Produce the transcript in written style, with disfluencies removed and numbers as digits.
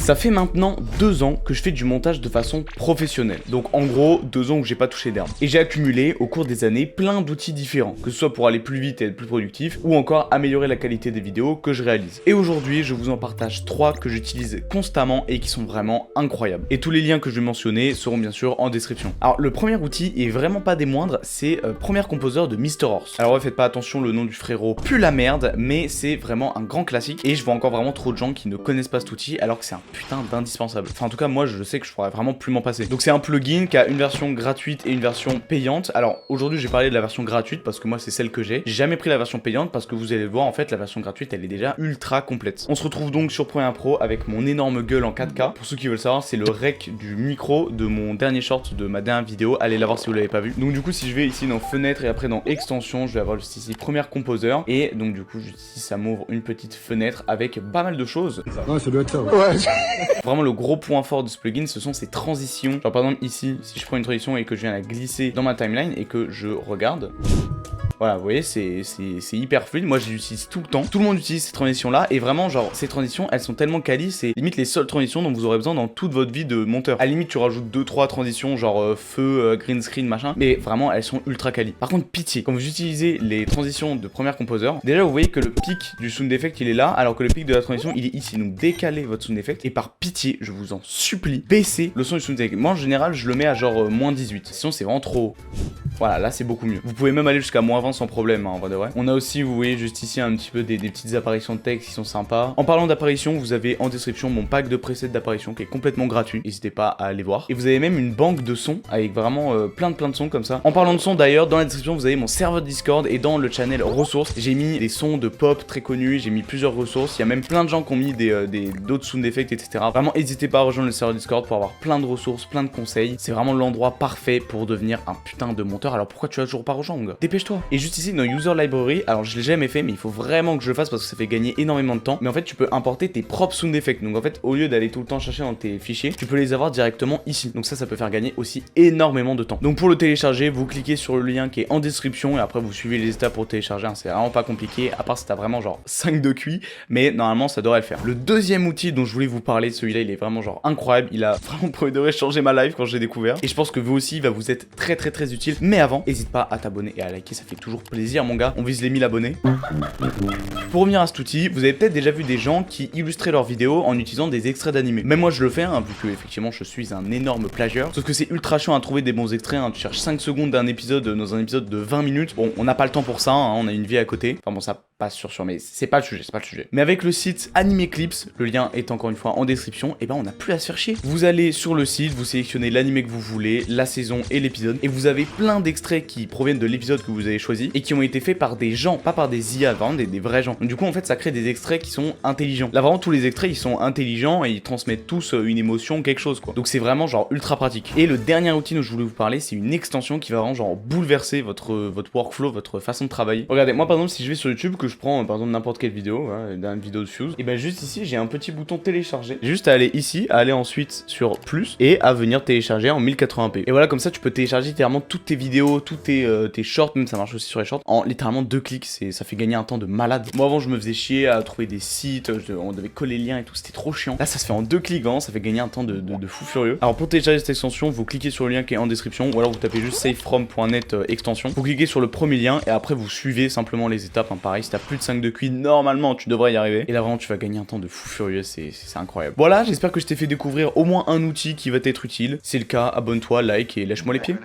Ça fait maintenant 2 ans que je fais du montage de façon professionnelle. Donc en gros, 2 ans où j'ai pas touché d'herbe. Et j'ai accumulé au cours des années plein d'outils différents, que ce soit pour aller plus vite et être plus productif, ou encore améliorer la qualité des vidéos que je réalise. Et aujourd'hui, je vous en partage 3 que j'utilise constamment et qui sont vraiment incroyables. Et tous les liens que je vais mentionner seront bien sûr en description. Alors le premier outil est vraiment pas des moindres, c'est Premiere Composer de Mr Horse. Alors ouais, faites pas attention, le nom du frérot pue la merde, mais c'est vraiment un grand classique et je vois encore vraiment trop de gens qui ne connaissent pas cet outil alors que c'est un putain d'indispensable. Enfin en tout cas moi je sais que je pourrais vraiment plus m'en passer. Donc c'est un plugin qui a une version gratuite et une version payante. Alors aujourd'hui j'ai parlé de la version gratuite parce que moi c'est celle que j'ai. J'ai jamais pris la version payante parce que vous allez le voir en fait la version gratuite elle est déjà ultra complète. On se retrouve donc sur Premiere Pro avec mon énorme gueule en 4K. Pour ceux qui veulent savoir c'est le rec du micro de mon dernier short de ma dernière vidéo. Allez la voir si vous l'avez pas vu. Donc du coup si je vais ici dans fenêtre et après dans extension je vais avoir juste ici Premiere Composer et donc du coup juste ici ça m'ouvre une petite fenêtre avec pas mal de choses. Ouais, ça doit être ça. Ouais. Vraiment le gros point fort de ce plugin ce sont ses transitions. Genre par exemple ici si je prends une transition et que je viens la glisser dans ma timeline et que je regarde. Voilà, vous voyez, c'est hyper fluide. Moi, je l'utilise tout le temps. Tout le monde utilise ces transitions-là. Et vraiment, genre, ces transitions, elles sont tellement quali. C'est limite les seules transitions dont vous aurez besoin dans toute votre vie de monteur. À la limite, tu rajoutes 2-3 transitions, genre feu, green screen, machin. Mais vraiment, elles sont ultra quali. Par contre, pitié. Quand vous utilisez les transitions de Premiere Composer, déjà, vous voyez que le pic du sound effect, il est là. Alors que le pic de la transition, il est ici. Donc, décalez votre sound effect. Et par pitié, je vous en supplie, baissez le son du sound effect. Moi, en général, je le mets à genre moins 18. Sinon, c'est vraiment trop haut. Voilà, là c'est beaucoup mieux. Vous pouvez même aller jusqu'à moins 20 sans problème, hein, en vrai de vrai. On a aussi, vous voyez juste ici un petit peu des petites apparitions de texte qui sont sympas. En parlant d'apparitions, vous avez en description mon pack de presets d'apparition qui est complètement gratuit. N'hésitez pas à aller voir. Et vous avez même une banque de sons avec vraiment plein de sons comme ça. En parlant de sons d'ailleurs, dans la description vous avez mon serveur Discord et dans le channel ressources, j'ai mis des sons de pop très connus, j'ai mis plusieurs ressources. Il y a même plein de gens qui ont mis d'autres sound effects, etc. Vraiment, n'hésitez pas à rejoindre le serveur Discord pour avoir plein de ressources, plein de conseils. C'est vraiment l'endroit parfait pour devenir un putain de monteur. Alors pourquoi tu vas toujours pas rejoindre? Dépêche-toi. Et juste ici dans User Library, alors je l'ai jamais fait mais il faut vraiment que je le fasse parce que ça fait gagner énormément de temps. Mais en fait tu peux importer tes propres sound effects. Donc en fait au lieu d'aller tout le temps chercher dans tes fichiers, tu peux les avoir directement ici. Donc ça peut faire gagner aussi énormément de temps. Donc pour le télécharger, vous cliquez sur le lien qui est en description et après vous suivez les étapes pour télécharger. Hein. C'est vraiment pas compliqué à part si t'as vraiment genre 5 de QI, mais normalement ça devrait le faire. Le deuxième outil dont je voulais vous parler, celui-là il est vraiment genre incroyable. Il a vraiment pour de vrai changé ma life quand j'ai découvert. Et je pense que vous aussi il va vous être très utile. Mais avant, n'hésite pas à t'abonner et à liker, ça fait toujours plaisir mon gars. On vise les 1000 abonnés. Pour revenir à cet outil, vous avez peut-être déjà vu des gens qui illustraient leurs vidéos en utilisant des extraits d'animés. Même moi je le fais, hein, vu que effectivement je suis un énorme plagieur. Sauf que c'est ultra chiant à trouver des bons extraits, hein. Tu cherches 5 secondes d'un épisode dans un épisode de 20 minutes. Bon, on n'a pas le temps pour ça, hein, on a une vie à côté. Enfin bon, ça passe sur, mais c'est pas le sujet, c'est pas le sujet. Mais avec le site Anime Clips, le lien est encore une fois en description, et ben on n'a plus à se faire chier. Vous allez sur le site, vous sélectionnez l'animé que vous voulez, la saison et l'épisode, et vous avez plein d'extraits qui proviennent de l'épisode que vous avez choisi et qui ont été faits par des gens, pas par des IA, vraiment des vrais gens. Donc, du coup en fait ça crée des extraits qui sont intelligents. Là vraiment tous les extraits ils sont intelligents et ils transmettent tous une émotion, quelque chose quoi. Donc c'est vraiment genre ultra pratique. Et le dernier outil dont je voulais vous parler, c'est une extension qui va vraiment genre bouleverser votre workflow, votre façon de travailler. Regardez, moi par exemple si je vais sur YouTube, que je prends par exemple n'importe quelle vidéo, hein, d'une vidéo de Fuse, et ben juste ici j'ai un petit bouton télécharger. Juste à aller ici, à aller ensuite sur plus et à venir télécharger en 1080p. Et voilà, comme ça tu peux télécharger littéralement toutes tes vidéos, tous tes shorts, même ça marche aussi sur les shorts, en littéralement 2 clics. Ça fait gagner un temps de malade. Moi avant je me faisais chier à trouver des sites, on devait coller les liens et tout, c'était trop chiant. Là ça se fait en 2 clics, vraiment ça fait gagner un temps de fou furieux. Alors pour télécharger cette extension, vous cliquez sur le lien qui est en description ou alors vous tapez juste savefrom.net extension. Vous cliquez sur le premier lien et après vous suivez simplement les étapes, hein. Pareil, si t'as plus de 5 de QI, normalement tu devrais y arriver. Et là vraiment tu vas gagner un temps de fou furieux, c'est incroyable. Voilà, j'espère que je t'ai fait découvrir au moins un outil qui va t'être utile. Si c'est le cas, abonne-toi, like et lâche-moi les pieds.